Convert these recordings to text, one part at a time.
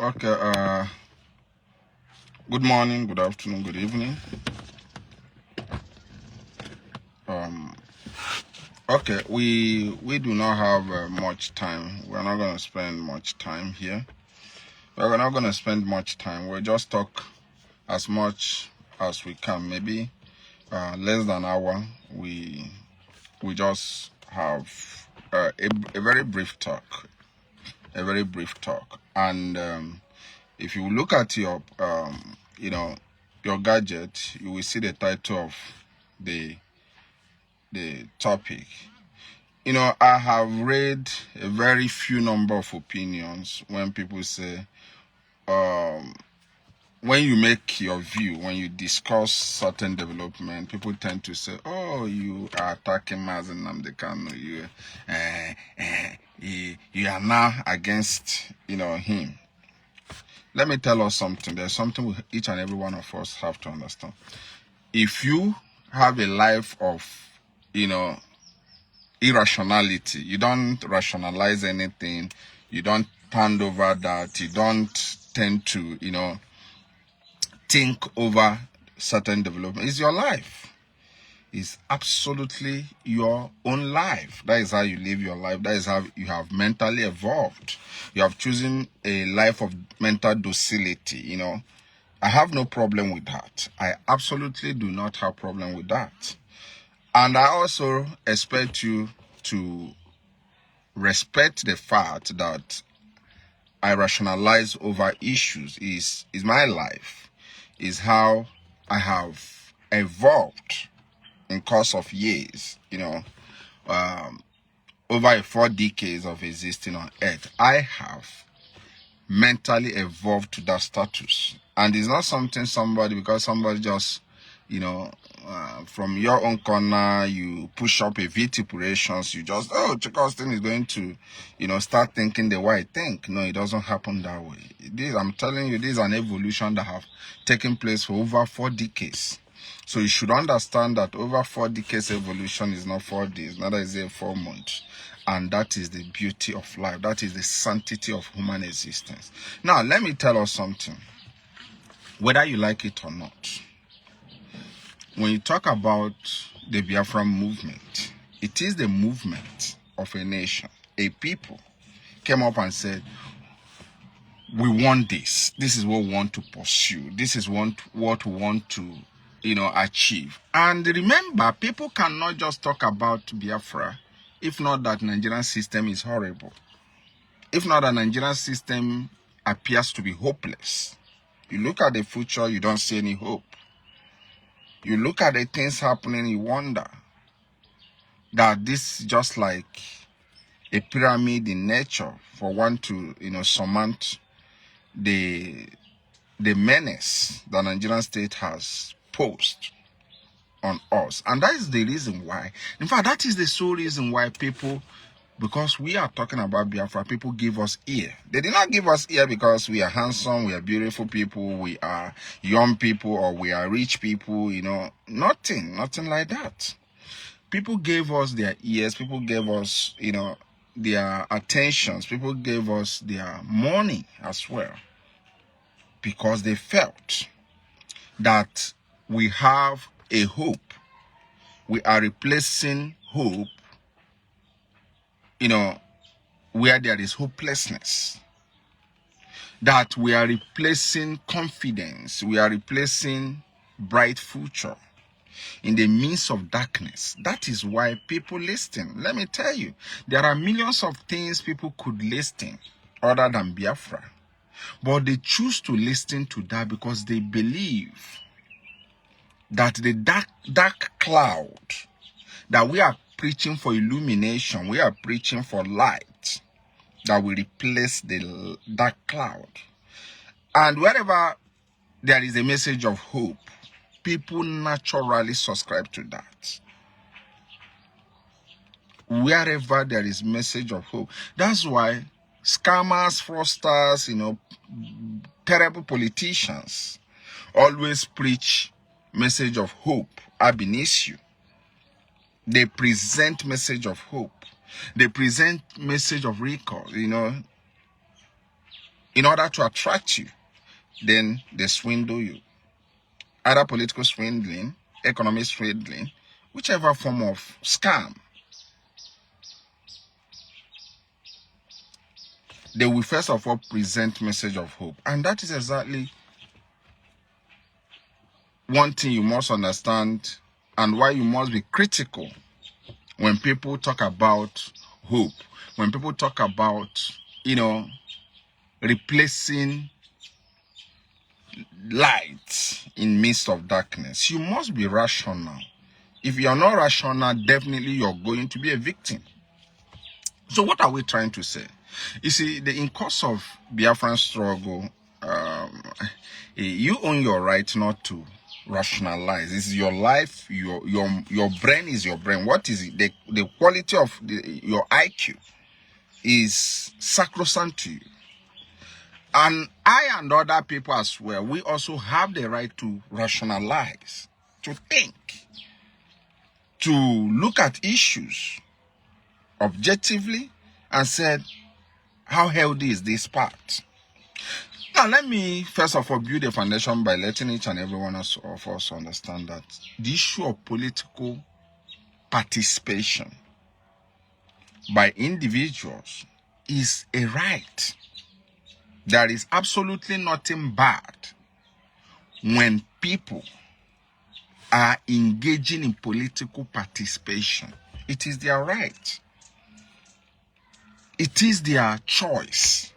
Okay, good morning, good afternoon, good evening. Okay, we do not have much time. We're not going to spend much time here. We're not going to spend much time. We'll just talk as much as we can. Maybe less than an hour. We just have a very brief talk. A very brief talk. And if you look at your your gadget, you will see the title of the topic. I have read a very few number of opinions when people say, when you make your view, when you discuss certain development, people tend to say, oh, you are attacking Mazi Nnamdi Kanu. You are now against, him. Let me tell us something. There's something each and every one of us have to understand. If you have a life of, irrationality, you don't rationalize anything, you don't hand over that, you don't tend to, think over certain development. It's your life. It's absolutely your own life. That is how you live your life. That is how you have mentally evolved. You have chosen a life of mental docility, I have no problem with that. I absolutely do not have problem with that. And I also expect you to respect the fact that I rationalize over issues. Is my life, is how I have evolved in course of years, over 4 decades of existing on earth. I have mentally evolved to that status. And it's not something because somebody just, from your own corner, you push up a vituperations, you just, Chika thing is going to, start thinking the way I think. No, it doesn't happen that way. I'm telling you, this is an evolution that have taken place for over 4 decades. So you should understand that over 4 decades evolution is not 4 days, neither is it 4 months. And that is the beauty of life. That is the sanctity of human existence. Now, let me tell us something. Whether you like it or not, when you talk about the Biafra movement, it is the movement of a nation. A people came up and said, we want this. This is what we want to pursue. This is what we want to, achieve. And remember, people cannot just talk about Biafra if not that Nigerian system is horrible. If not that Nigerian system appears to be hopeless. You look at the future, you don't see any hope. You look at the things happening, you wonder that this is just like a pyramid in nature for one to, surmount the menace that Nigerian state has posed on us. And that is the reason why, in fact, that is the sole reason why people, because we are talking about Biafra, people give us ear. They did not give us ear because we are handsome, we are beautiful people, we are young people, or we are rich people, nothing like that. People gave us their ears, people gave us, their attentions, people gave us their money as well, because they felt that we have a hope. We are replacing hope, where there is hopelessness. That we are replacing confidence. We are replacing bright future in the midst of darkness. That is why people listen. Let me tell you, there are millions of things people could listen other than Biafra. But they choose to listen to that because they believe that the dark cloud that we are preaching for illumination, we are preaching for light, that will replace the dark cloud. And wherever there is a message of hope, people naturally subscribe to that. Wherever there is message of hope. That's why scammers, fraudsters, terrible politicians always preach message of hope ab initio. They present message of hope. They present message of recall, in order to attract you. Then they swindle you. Either political swindling, economic swindling, whichever form of scam. They will first of all present message of hope. And that is exactly one thing you must understand, and why you must be critical when people talk about hope. When people talk about, replacing light in midst of darkness. You must be rational. If you are not rational, definitely you're going to be a victim. So what are we trying to say? You see, in course of Biafran struggle, you own your right not to rationalize. This is your life. Your brain is your brain. What is it? The quality of your IQ is sacrosanct to you. And I and other people as well, we also have the right to rationalize, to think, to look at issues objectively and said, how healthy is this part? Now, let me first of all build a foundation by letting each and every one of us understand that the issue of political participation by individuals is a right. There is absolutely nothing bad when people are engaging in political participation. It is their right. It is their choice.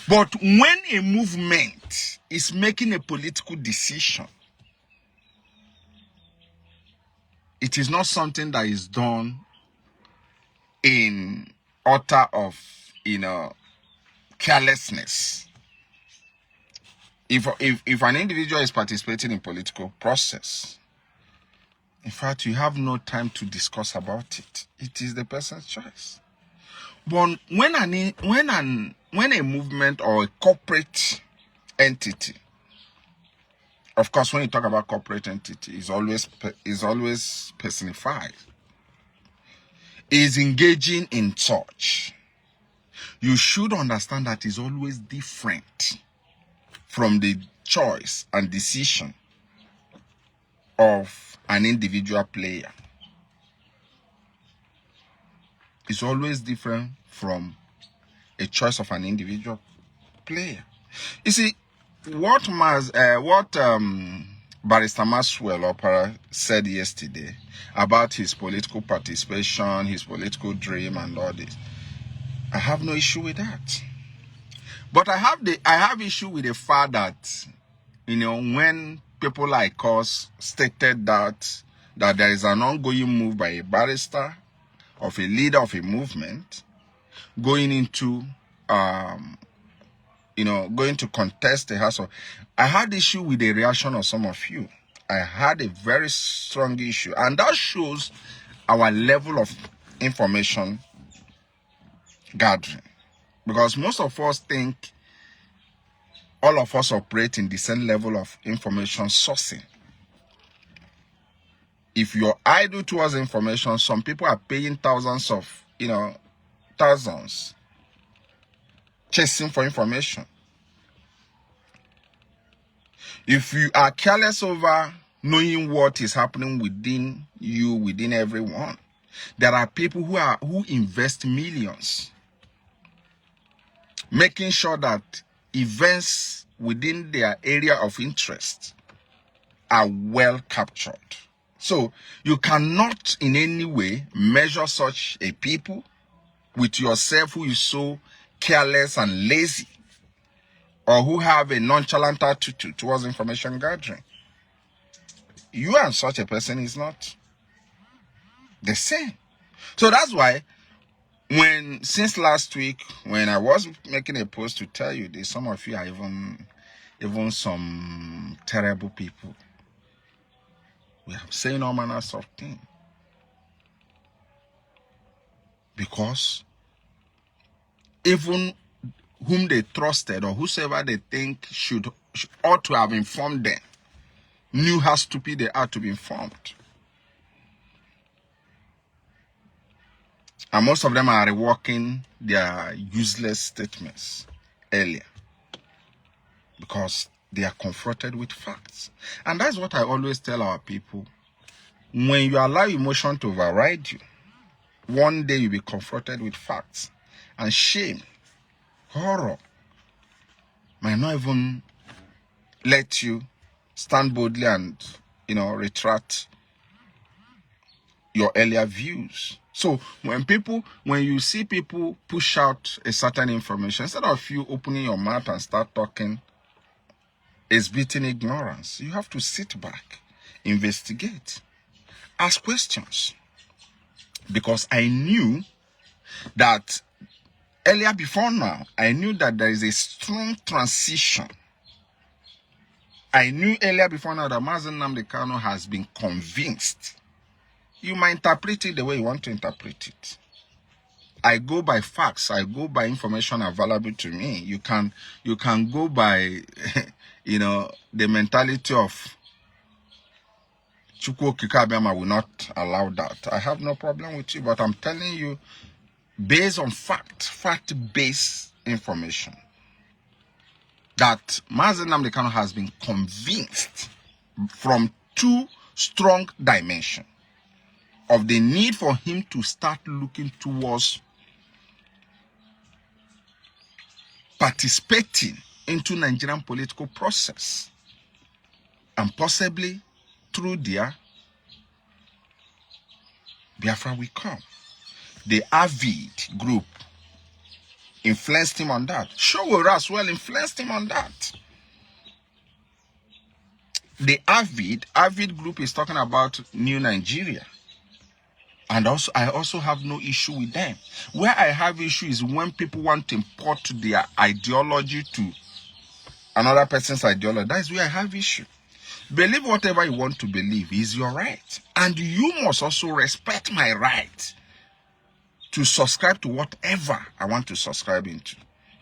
But when a movement is making a political decision, it is not something that is done in utter of, carelessness. If an individual is participating in political process, in fact, you have no time to discuss about it. It is the person's choice. But when a movement or a corporate entity, of course, when you talk about corporate entity, is always personified, is engaging in such, you should understand that is always different from the choice and decision of an individual player. It's always different from a choice of an individual player. You see, what Barrister Maxwell Opera said yesterday about his political participation, his political dream, and all this, I have no issue with that. But I have issue with the fact that, when people like us stated that there is an ongoing move by a barrister, of a leader of a movement, going into going to contest the House of... I had issue with the reaction of some of you. I had a very strong issue, and that shows our level of information gathering, because most of us think all of us operate in the same level of information sourcing. If you're idle towards information, some people are paying thousands chasing for information. If you are careless over knowing what is happening within you, within everyone, there are people who invest millions, making sure that events within their area of interest are well captured. So you cannot in any way measure such a people with yourself who is so careless and lazy, or who have a nonchalant attitude towards information gathering. You and such a person is not the same. So that's why since last week, when I was making a post to tell you this, some of you are even some terrible people. We have saying all manners of things. Because even whom they trusted, or whosoever they think ought to have informed them, knew how stupid they are to be informed. And most of them are reworking their useless statements. earlier because they are confronted with facts. And that's what I always tell our people. When you allow emotion to override you, one day you'll be confronted with facts. And shame, horror, might not even let you stand boldly and, retract your earlier views. So when you see people push out a certain information, instead of you opening your mouth and start talking, exhibiting ignorance, you have to sit back, investigate, ask questions. Because I knew that earlier before now, I knew that there is a strong transition. I knew earlier before now that Mazi Nnamdi Kanu has been convinced. You might interpret it the way you want to interpret it. I go by facts. I go by information available to me. You can go by, the mentality of Chukwu Kikabiyama will not allow that. I have no problem with you, but I'm telling you, based on fact-based information, that Mazi Nnamdi Kanu has been convinced from two strong dimensions of the need for him to start looking towards participating into Nigerian political process, and possibly through their Biafra will come. The Avid group influenced him on that. Showore as well influenced him on that. The Avid group is talking about New Nigeria. And also, I also have no issue with them. Where I have issue is when people want to import their ideology to another person's ideology. That's where I have issue. Believe whatever you want to believe is your right. And you must also respect my right to subscribe to whatever I want to subscribe into,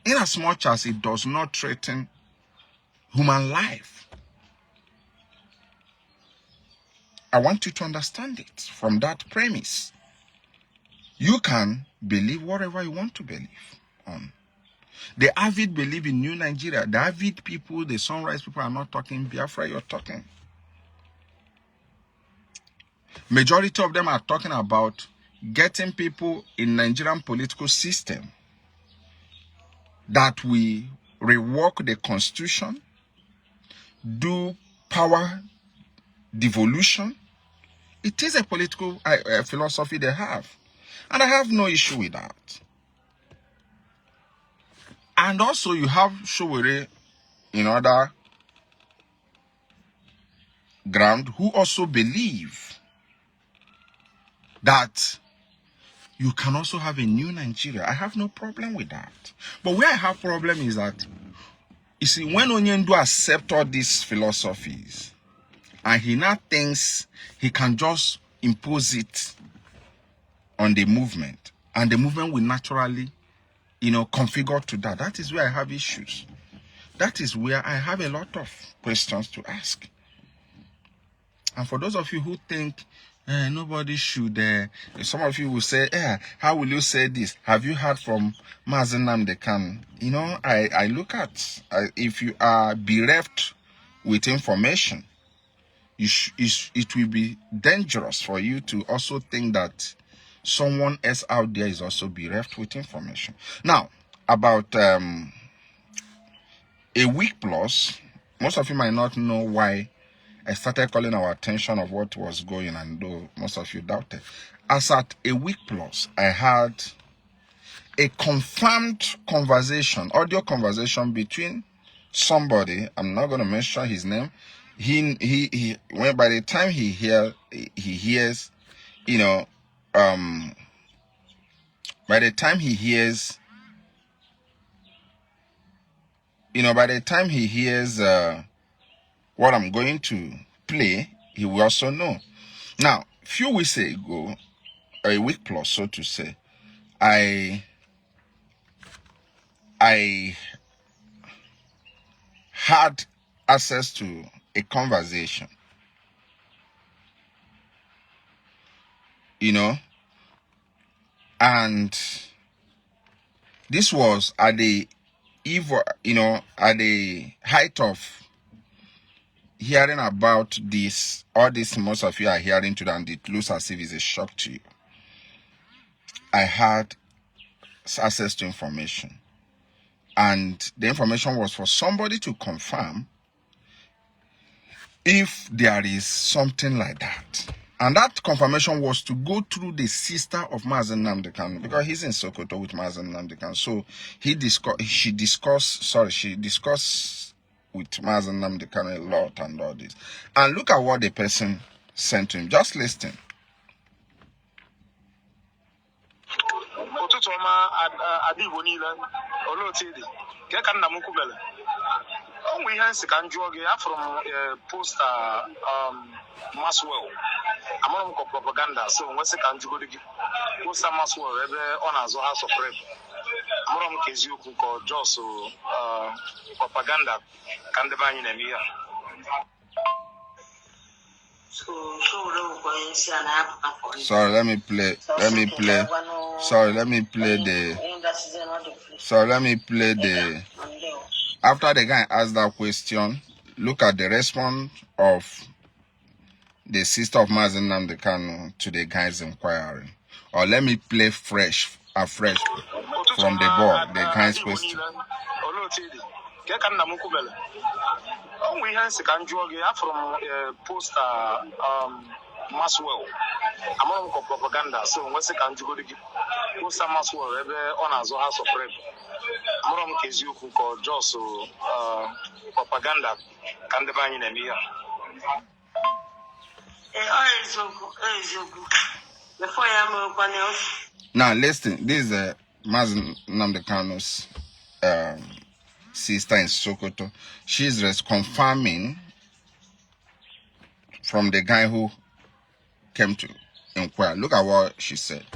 in as much as it does not threaten human life. I want you to understand it from that premise. You can believe whatever you want to believe on. The Avid believe in New Nigeria. The Avid people, the Sunrise people are not talking Biafra, you're talking. Majority of them are talking about getting people in Nigerian political system that we rework the constitution, do power devolution. It is a political philosophy they have. And I have no issue with that. And also you have Showore in other ground who also believe that you can also have a new Nigeria. I have no problem with that. But where I have problem is that, you see, when Onyendu accept all these philosophies, and he now thinks he can just impose it on the movement, and the movement will naturally, configure to that. That is where I have issues. That is where I have a lot of questions to ask. And for those of you who think nobody should, some of you will say, how will you say this? Have you heard from Mazi Nnamdi Kanu? I look at, if you are bereft with information, it will be dangerous for you to also think that someone else out there is also bereft with information. Now, about a week plus, most of you might not know why I started calling our attention of what was going on, though most of you doubted. As at a week plus, I had a confirmed conversation, audio conversation between somebody. I'm not going to mention his name. When by the time he hears, by the time he hears what I'm going to play, he will also know. Now, few weeks ago, a week plus, so to say, I had access to a conversation, and this was at the evil, at the height of hearing about this, all this most of you are hearing today, and it looks as if it's a shock to you. I had access to information, and the information was for somebody to confirm if there is something like that. And that confirmation was to go through the sister of Mazi Nnamdi Kanu, because he's in Sokoto with Mazi Nnamdi Kanu. So she discussed with Mazi Nnamdi Kanu a lot and all this. And look at what the person sent to him. Just listen. We have second from poster Maswell. I'm on propaganda, so what's the country go to give poster Maswell on as a house of rep. I'm on case you could call Josso propaganda can divine in a year. Sorry, let me play the after the guy asked that question, look at the response of the sister of Mazi Nnamdi Kanu to the guy's inquiry. Or let me play afresh from the board, the guy's question. We have second from poster Maswell. I'm on propaganda, so what's the country go to give poster Maswell on as a house of rep. I'm on case you could call Josso propaganda can divine in a year. Now listen, this is Mazi Nnamdi Kanu's sister in Sokoto. She's confirming from the guy who came to inquire. Look at what she said.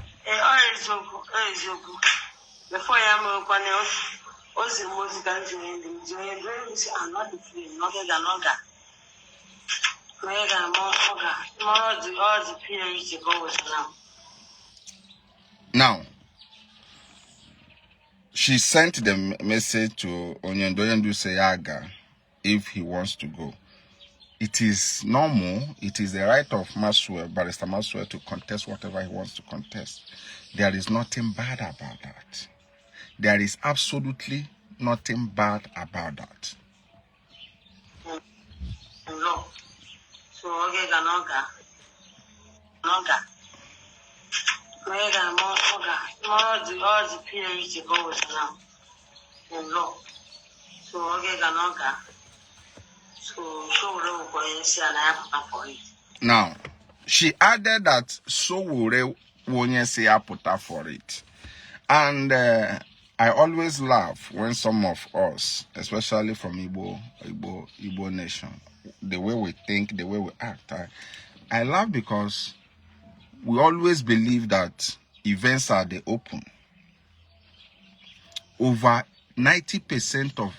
Now, she sent the message to Onyendoyendu Seyaga if he wants to go. It is normal, it is the right of Barrister Maswell to contest whatever he wants to contest. There is nothing bad about that. There is absolutely nothing bad about that. No. So, okay, now, she added that so will won't say apota for it. And I always laugh when some of us, especially from Igbo nation, the way we think, the way we act, I laugh because we always believe that events are the open. Over 90% of,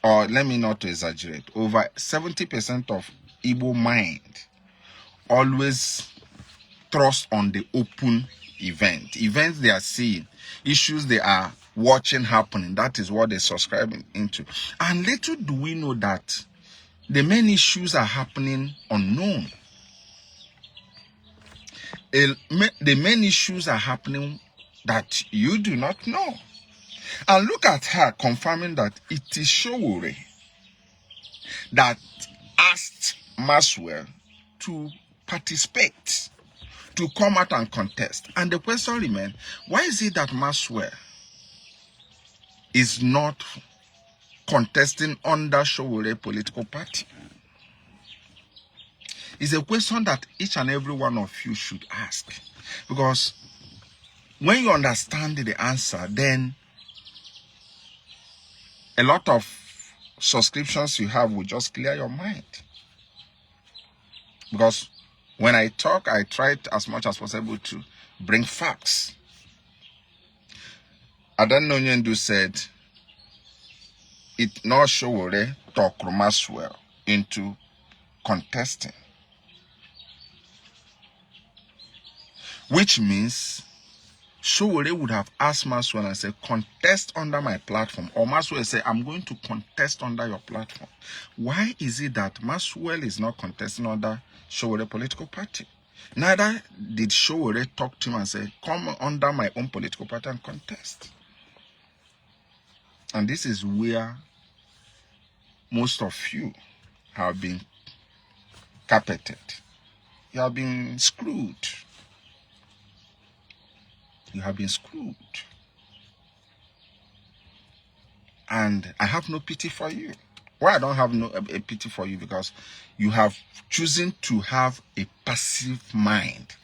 or let me not exaggerate, over 70% of Igbo mind always thrust on the open events they are seeing, issues they are watching happening. That is what they're subscribing into. And little do we know that the main issues are happening unknown. The main issues are happening that you do not know. And look at her confirming that it is Showore that asked Maswell to participate, to come out and contest. And the question remains, why is it that Maswell is not contesting under Showore political party? It's a question that each and every one of you should ask. Because when you understand the answer, then a lot of subscriptions you have will just clear your mind. Because when I talk, I try as much as possible to bring facts. Adan Nonyendu said, it not Showore talk Maswell into contesting. Which means Showore would have asked Maswell and said, contest under my platform. Or Maswell said, I'm going to contest under your platform. Why is it that Maswell is not contesting under Showore political party? Neither did Showore talk to him and say, come under my own political party and contest. And this is where most of you have been carpeted. You have been screwed. You have been screwed. And I have no pity for you. Why I don't have a pity for you? Because you have chosen to have a passive mind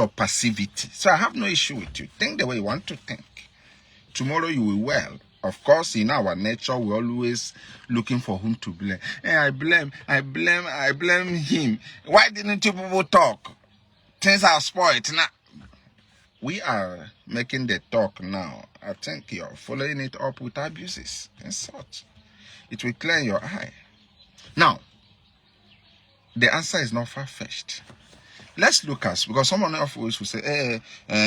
of passivity. So I have no issue with you. Think the way you want to think. Tomorrow you will well. Of course, in our nature, we're always looking for whom to blame. Hey, I blame him. Why didn't you people talk? Things are spoiled now. We are making the talk now. I think you're following it up with abuses and such. It will clear your eye. Now, the answer is not far-fetched. Let's look at, because someone else will say, hey,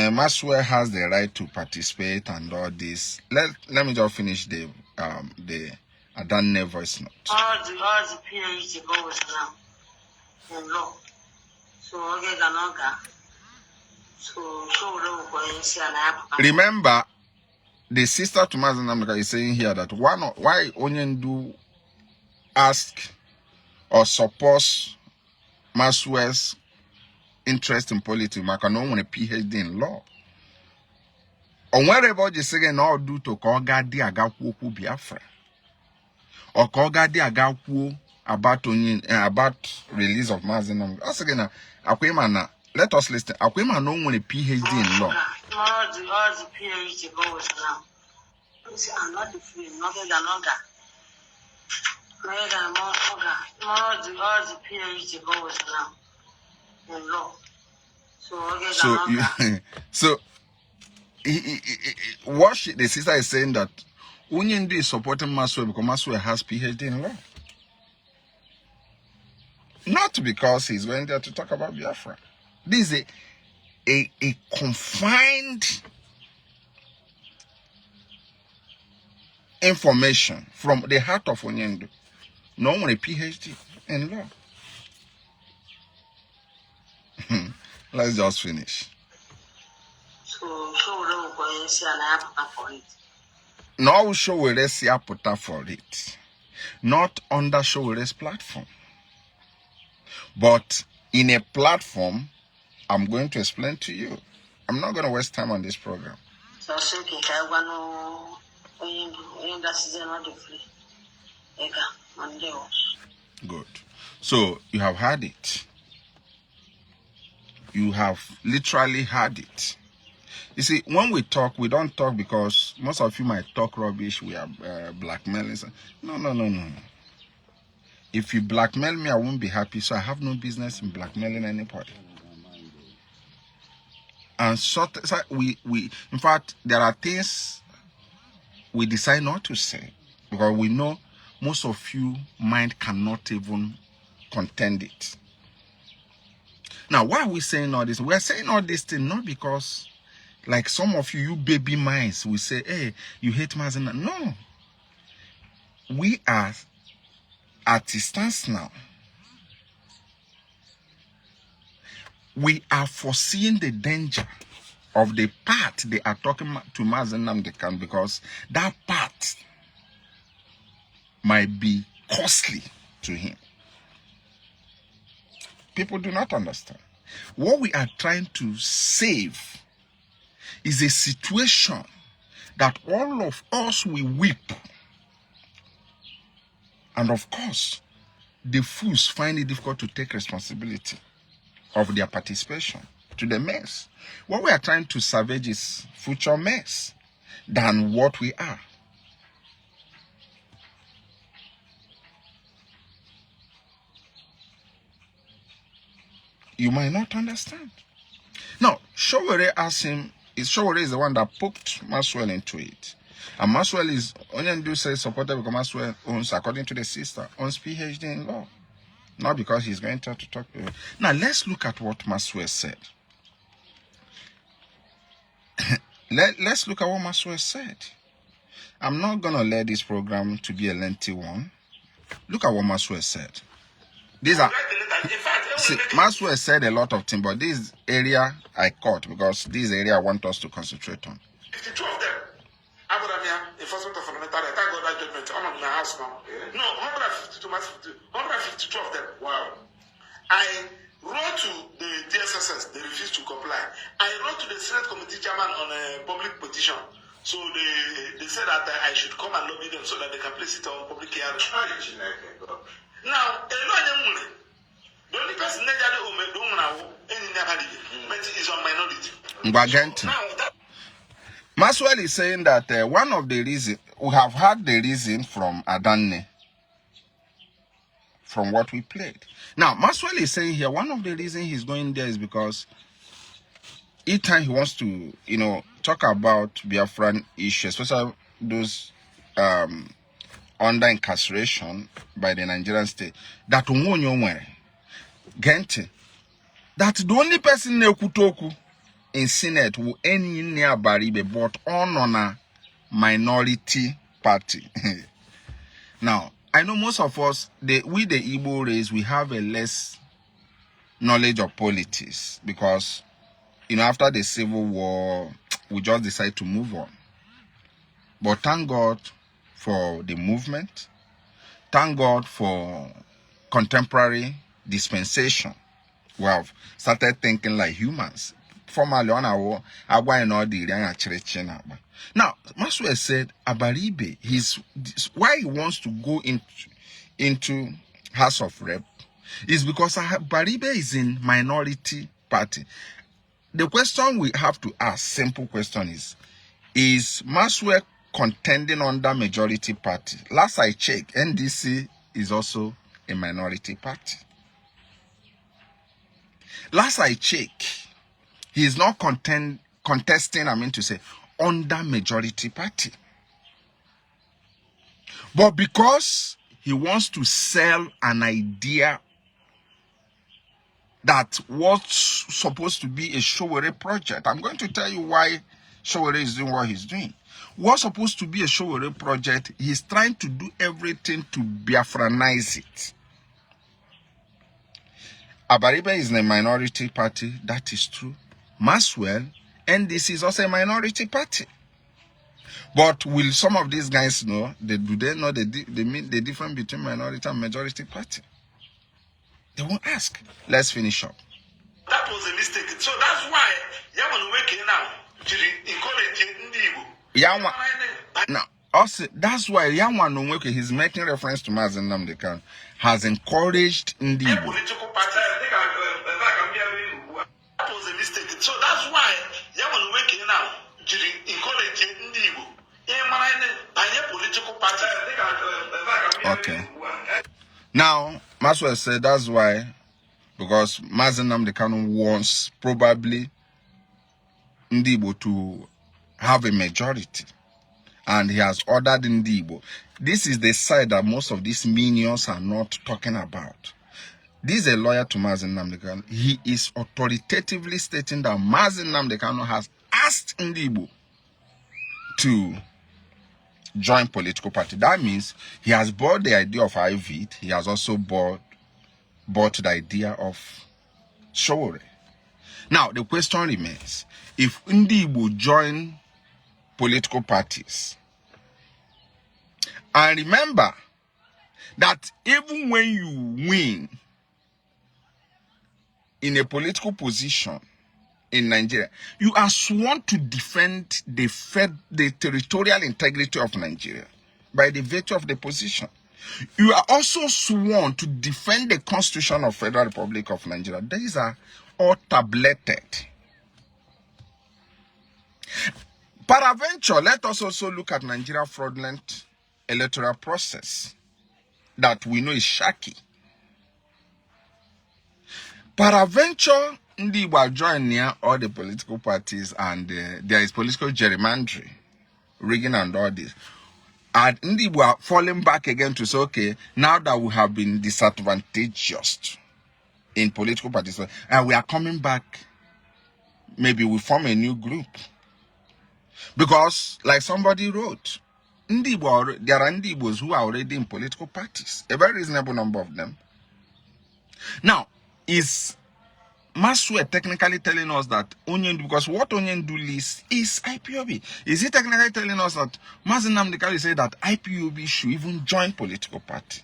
Maswell has the right to participate and all this. Let me just finish the Adane voice note. All the PhD goes now in law. So remember, the sister to Mazi Nnamdi Kanu is saying here that why Onyendu ask or support Maswell's interest in politics, Makano want a PhD in law. Or wherever you say no do to Kogadi Agaku Biafra. Or Kogadi Agaku about release of Mazi Nnamdi. Once again, Akwemana, let us listen. Akwemana no want a PhD in law. All the PhD goes now. I'm not the free, nothing than Oga. All the PhD goes now in law. So what the sister is saying that Onyendu is supporting Maswell because Maswell has PhD in law. Not because he's going there to talk about Biafra. This is a confined information from the heart of Onyendu. No one a PhD in law. Let's just finish. So for it. No Showere's Yapota for it. Not under Showere's platform. But in a platform, I'm going to explain to you. I'm not going to waste time on this program. Good. So you have had it. You have literally had it. You see, when we talk, we don't talk because most of you might talk rubbish. We are blackmailing. No. If you blackmail me, I won't be happy. So I have no business in blackmailing anybody. And so in fact, there are things we decide not to say because we know most of you mind cannot even contend it. Now, why are we saying all this? We are saying all this thing not because, like some of you baby minds, will say, hey, you hate Mazi Nnamdi. No. We are at a stance now. We are foreseeing the danger of the path they are talking to Mazi Nnamdi Kanu because that path might be costly to him. People do not understand. What we are trying to save is a situation that all of us will weep. And of course, the fools find it difficult to take responsibility of their participation to the mess. What we are trying to salvage is future mess than what we are. You might not understand. Now, Showore asked him, Showore is the one that poked Maswell into it. And Maswell is, Onyendu says supported because Maswell owns, according to the sister, owns PhD in law. Not because he's going to talk to him. Now, let's look at what Maswell said. let's look at what Maswell said. I'm not going to let this program to be a lengthy one. Look at what Maswell said. These are, see, Maswell said a lot of things, but this area I caught because this area I want us to concentrate on. 52 of them. Enforcement of fundamental rights. I got that judgment. I'm in my house now. No, 152 of them. Wow. I wrote to the DSSS. They refused to comply. I wrote to the Senate Committee Chairman on a public petition. So they said that I should come and lobby them so that they can place it on public hearing. Now, the only person that is on minority. Maswell is saying that one of the reasons, we have had the reason from Adanne, from what we played. Now, Maswell is saying here, one of the reasons he's going there is because each time he wants to, talk about Biafran issues, especially those under incarceration by the Nigerian state, that that the only person in Senate will any near Baribe, but on a minority party. Now, I know most of us, we the Igbo race, we have a less knowledge of politics because, after the Civil War, we just decide to move on. But thank God for the movement. Thank God for contemporary dispensation. We have started thinking like humans. Formerly on our now, Maswell said Abaribe, why he wants to go into House of Rep is because Abaribe is in minority party. The question we have to ask, simple question is Maswell contending under majority party? Last I checked, NDC is also a minority party. Last I checked, he is not contesting, under majority party. But because he wants to sell an idea that was supposed to be a Showere project. I'm going to tell you why Showere is doing what he's doing. What's supposed to be a Showere project, he's trying to do everything to Biafranize it. Abaribe is in a minority party, that is true. Maswell, and this is also a minority party. But will some of these guys know, do they know the difference between minority and majority party? They won't ask. Let's finish up. That was a mistake. So that's why Yaman working now to encourage Ndigo. Now, also, that's why Yaman Nweke, he's making reference to Mazi Nnamdi Kanu, has encouraged Ndigo. Political party. That was a mistake. So that's why Yaman working now to encourage Ndigo. Political party. Okay. Now, Maswell said that's why, because Mazi Nnamdi Kanu wants probably Ndibo to have a majority, and he has ordered Ndibo. This is the side that most of these minions are not talking about. This is a lawyer to Mazi Nnamdi Kanu. He is authoritatively stating that Mazi Nnamdi Kanu has asked Ndibo to join political party. That means he has bought the idea of IVID. He has also bought the idea of Showore. Now, the question remains, if Ndibo join political parties, and remember that even when you win in a political position in Nigeria, you are sworn to defend the territorial integrity of Nigeria by the virtue of the position. You are also sworn to defend the Constitution of Federal Republic of Nigeria. These are all tabulated. Peradventure, let us also look at Nigeria fraudulent electoral process that we know is shaky. Peradventure, Ndibo are joining near all the political parties, and there is political gerrymandering, rigging and all this. And Ndibo are falling back again to say, okay, now that we have been disadvantaged in political parties, and we are coming back, maybe we form a new group Because, like somebody wrote, there are Ndibos who are already in political parties, a very reasonable number of them. Now, is Maswe technically telling us that Onyendu, because what Onyendu lists is IPOB. Is he technically telling us that Mazi Nnamdi Kanu said that IPOB should even join political party?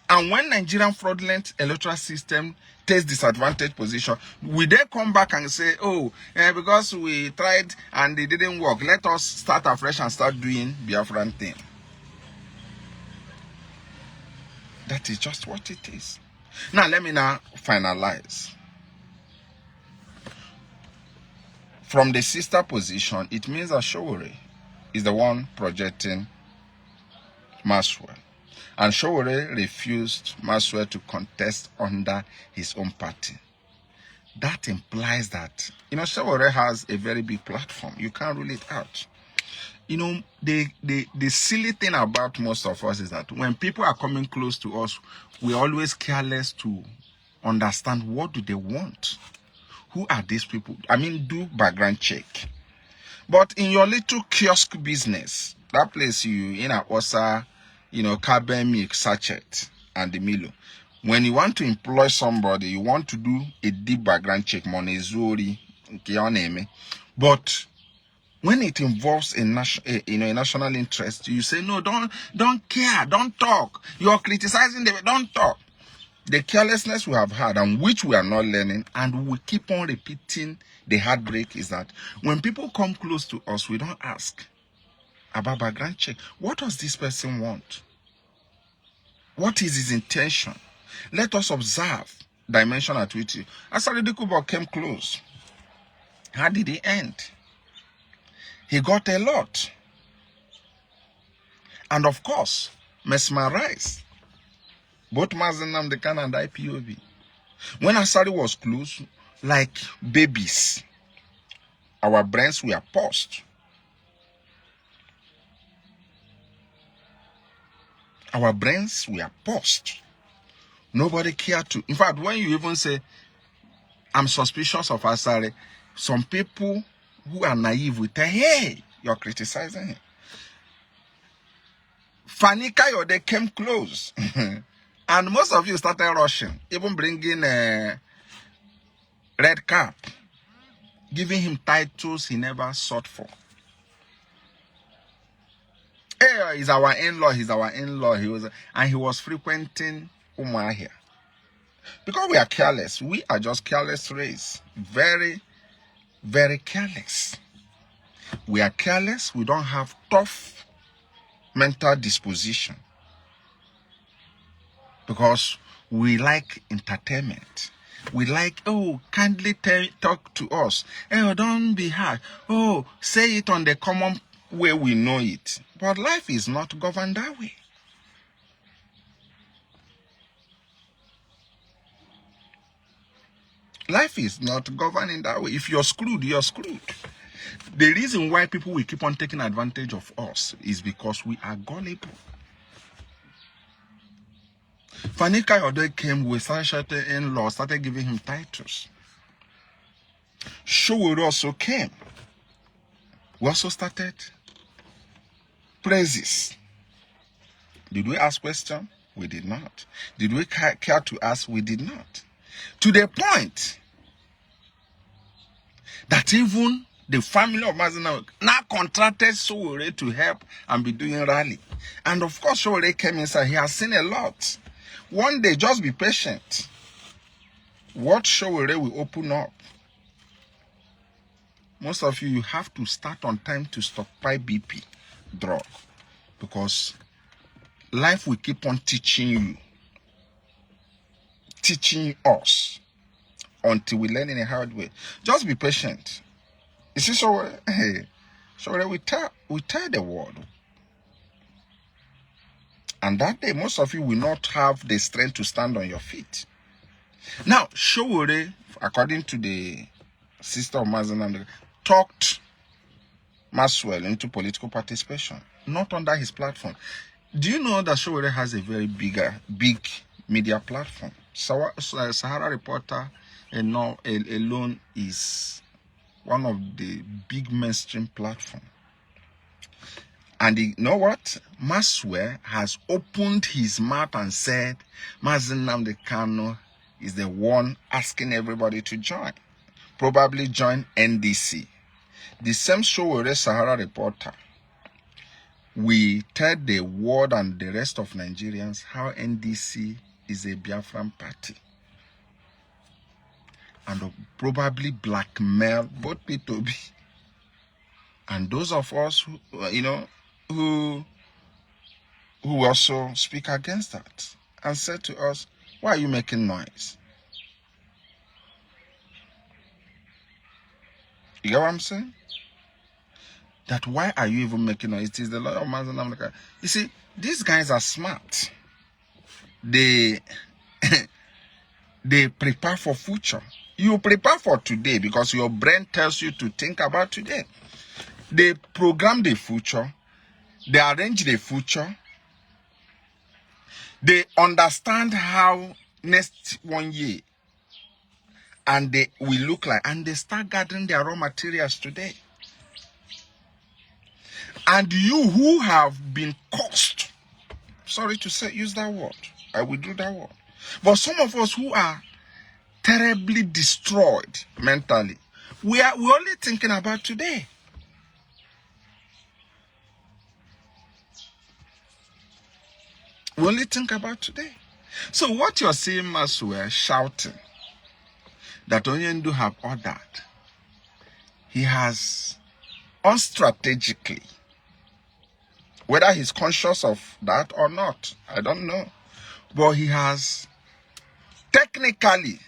And when Nigerian fraudulent electoral system takes disadvantaged position, we then come back and say, oh, because we tried and it didn't work, let us start afresh and start doing Biafran thing. That is just what it is. Now, let me now finalize. From the sister position, it means that Showore is the one projecting Maswell. And Showore refused Maswell to contest under his own party. That implies that, Showore has a very big platform. You can't rule it out. The silly thing about most of us is that when people are coming close to us, we're always careless to understand what do they want. Who are these people? I mean, do background check. But in your little kiosk business, that place you in Osa, carbon milk sachet and the Milo. When you want to employ somebody, you want to do a deep background check, monezuri, but when it involves a national interest, you say, no, don't care, don't talk. You're criticizing them, don't talk. The carelessness we have had, and which we are not learning, and we keep on repeating the heartbreak, is that when people come close to us, we don't ask about background check. What does this person want? What is his intention? Let us observe dimension at which Asari Kubo came close. How did he end? He got a lot. And of course, mesmerized both Mazi Nnamdi Kanu and IPOB. When Asari was close, like babies, our brains were paused. Our brains were paused. Nobody cared to. In fact, when you even say, I'm suspicious of Asari, some people who are naive will tell, hey, you're criticizing him. Fani Kayode came close. And most of you started rushing, even bringing a red cap, giving him titles he never sought for. Hey, he's our in-law, he's our in-law. He was frequenting Umuahia. Because we are careless. We are just careless race. Very, very careless. We are careless. We don't have tough mental disposition. Because we like entertainment. We like, oh, kindly talk to us. Oh, don't be hard. Oh, say it on the common way we know it. But life is not governed that way. Life is not governed in that way. If you're screwed, you're screwed. The reason why people will keep on taking advantage of us is because we are gullible. Fani Kayode came with started in-law, started giving him titles. Showore also came. We also started praises. Did we ask questions? We did not. Did we care to ask? We did not. To the point that even the family of Mazi Nnamdi now contracted Showore to help and be doing rally. And of course, Showore came inside. He has seen a lot. One day, just be patient. What Showore will open up. Most of you have to start on time to stockpile BP drug. Because life will keep on teaching us until we learn in a hard way. Just be patient. You see, Showore, we tell the world. And that day, most of you will not have the strength to stand on your feet. Now, Showore, according to the sister of Mazi Nnamdi, talked Maswell into political participation, not under his platform. Do you know that Showore has a very big media platform? Sahara Reporter alone is one of the big mainstream platforms. And you know what? Maswe has opened his mouth and said, Mazi Nnamdi Kanu is the one asking everybody to join. Probably join NDC. The same show with Sahara Reporter. We tell the world and the rest of Nigerians how NDC is a Biafran party. And probably blackmail both IPOB and those of us who, who also speak against that and said to us, why are you making noise? You get what I'm saying? That why are you even making noise? It is the Lord of Mazi Nnamdi Kanu. You see, these guys are smart. They they prepare for future. You prepare for today because your brain tells you to think about today. They program the future. They arrange the future. They understand how next 1 year and they will look like, and they start gathering their raw materials today. And you who have been cursed, sorry to say, use that word, I will do that word. But some of us who are terribly destroyed mentally, we're only thinking about today. We only think about today. So what you're seeing Maswe shouting that Onyendu have ordered, he has unstrategically, whether he's conscious of that or not, I don't know, but he has technically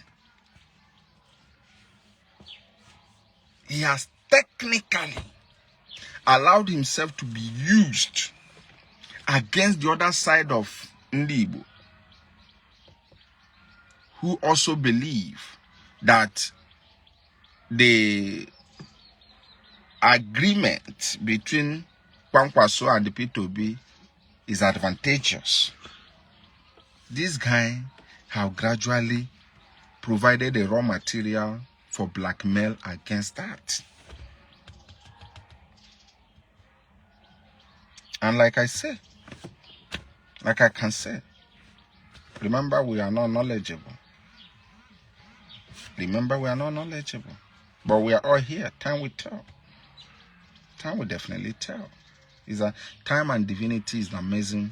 allowed himself to be used against the other side of Ndibo, who also believe that the agreement between Kwankwaso and the IPOB is advantageous. This guy have gradually provided a raw material for blackmail against that. And like I can say, remember we are not knowledgeable. Remember we are not knowledgeable. But we are all here. Time will tell. Time will definitely tell. Is that time and divinity is an amazing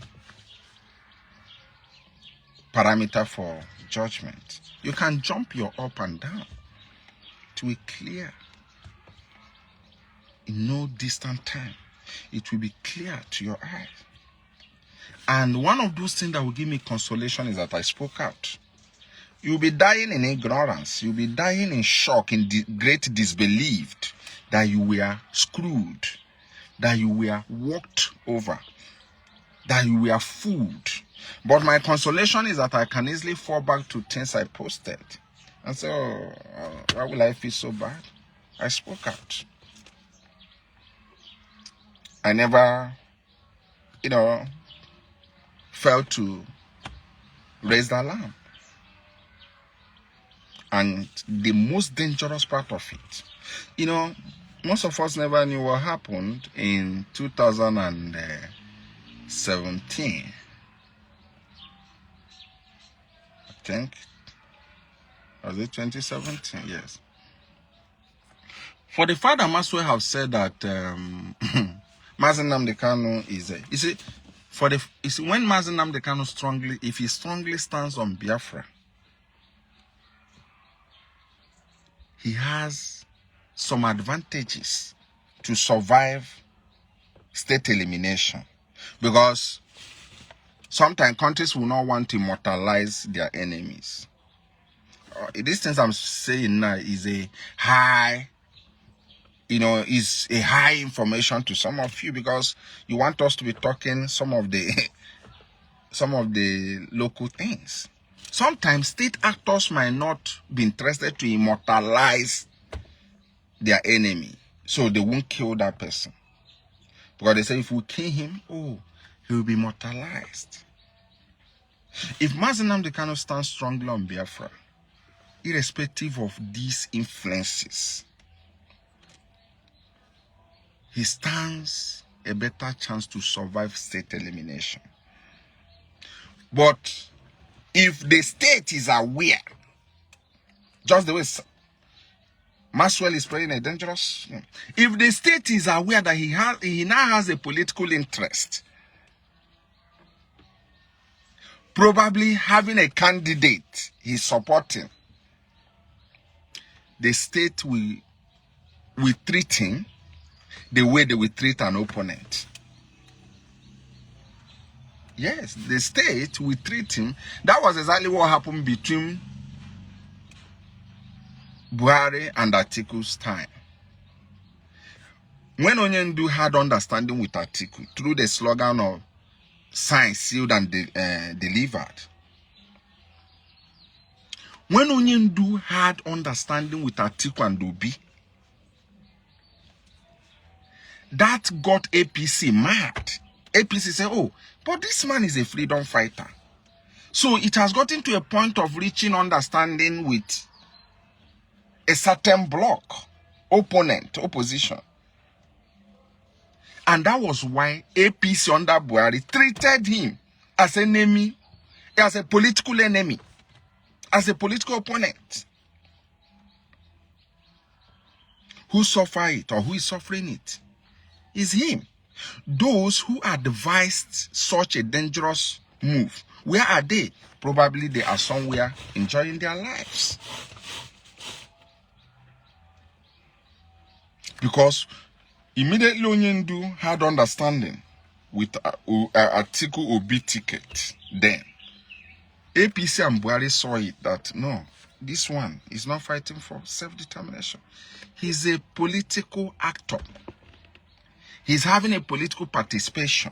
parameter for judgment. You can jump your up and down to be clear. In no distant time, it will be clear to your eyes. And one of those things that will give me consolation is that I spoke out. You'll be dying in ignorance. You'll be dying in shock, in great disbelief that you were screwed, that you were walked over, that you were fooled. But my consolation is that I can easily fall back to things I posted and say, oh, why will I feel so bad? I spoke out. I never, failed to raise the alarm. And the most dangerous part of it, most of us never knew what happened in 2017. I think. Was it 2017? Yes. For the fact that Maswe have said that Mazi Nnamdi Kanu is a... when Mazi Nnamdi Kanu if he strongly stands on Biafra, he has some advantages to survive state elimination. Because sometimes countries will not want to immortalize their enemies. These things I'm saying now is a high, is a high information to some of you, because you want us to be talking some of the local things. Sometimes state actors might not be interested to immortalize their enemy, so they won't kill that person. Because they say if we kill him, he will be immortalized. If Mazi Nnamdi Kanu stands strongly on Biafra, irrespective of these influences, he stands a better chance to survive state elimination. But if the state is aware, just the way Maxwell is playing a dangerous, if the state is aware that he now has a political interest, probably having a candidate he's supporting, the state will treat him the way they will treat an opponent. Yes, the state will treat him. That was exactly what happened between Buhari and Atiku's time. When Onyendu had understanding with Atiku through the slogan of signed, sealed, and delivered. When Onyendu had understanding with Atiku and Obi, that got APC mad. APC said, oh, but this man is a freedom fighter. So it has gotten to a point of reaching understanding with a certain bloc, opposition. And that was why APC under Buhari treated him as an enemy, as a political enemy, as a political opponent. Who suffer it or who is suffering it is him. Those who advised such a dangerous move, where are they? Probably they are somewhere enjoying their lives. Because immediately Onyendu had understanding with Atiku Obi ticket. Then APC and Buhari saw it that no, this one is not fighting for self-determination. He's a political actor. He's having a political participation.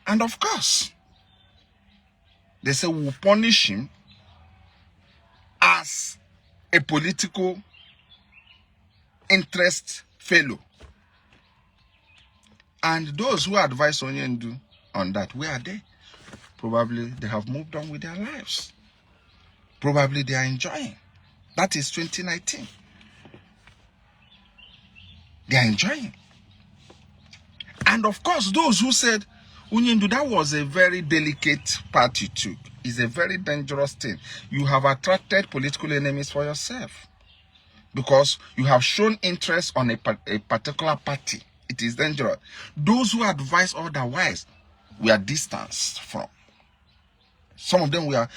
And of course, they say we'll punish him as a political interest fellow. And those who advise Onyendu on that, where are they? Probably they have moved on with their lives. Probably they are enjoying. That is 2019. They are enjoying. And of course, those who said, Onyendu, that was a very delicate path you took. It's a very dangerous thing. You have attracted political enemies for yourself. Because you have shown interest on a particular party. It is dangerous. Those who advise otherwise, we are distanced from. Some of them we are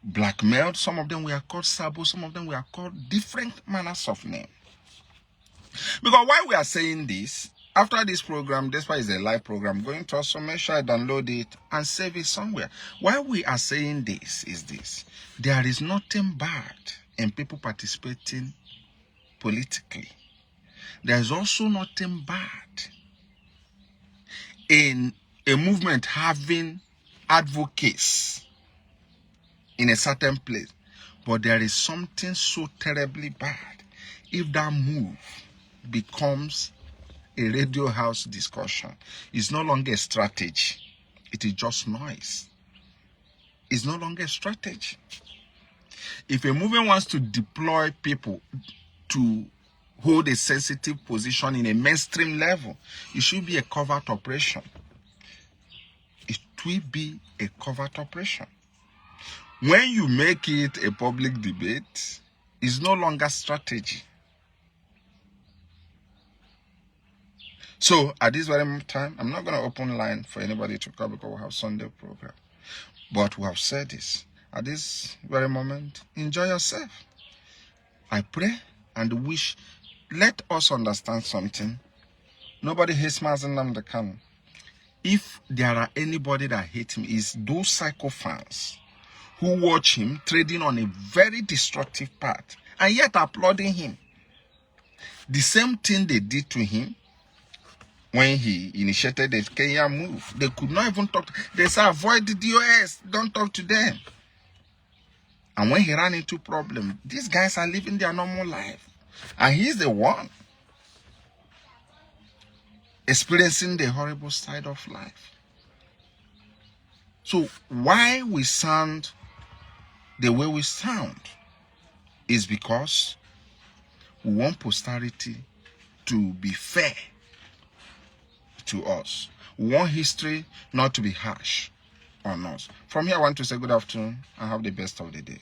blackmailed. Some of them we are called sabo. Some of them we are called different manners of name. Because why we are saying this, after this program, despite it's a live program, going to also make sure I download it and save it somewhere. Why we are saying this is this. There is nothing bad in people participating politically. There is also nothing bad in a movement having advocates in a certain place. But there is something so terribly bad if that move becomes a radio house discussion. It's no longer a strategy. It is just noise. It's no longer a strategy. If a movement wants to deploy people to hold a sensitive position in a mainstream level, it should be a covert operation. It will be a covert operation. When you make it a public debate, it's no longer strategy. So at this very time, I'm not going to open line for anybody to call because we have Sunday program. But we have said this. At this very moment, enjoy yourself. I pray and wish, let us understand something. Nobody hates Mazi Nnamdi Kanu. If there are anybody that hates him, is those psycho fans who watch him trading on a very destructive path and yet applauding him. The same thing they did to him when he initiated the Kenya move. They could not even talk. They said, avoid the DOS. Don't talk to them. And when he ran into problems, these guys are living their normal life. And he's the one experiencing the horrible side of life. So why we sound the way we sound is because we want posterity to be fair to us. We want history not to be harsh on us. From here, I want to say good afternoon and have the best of the day.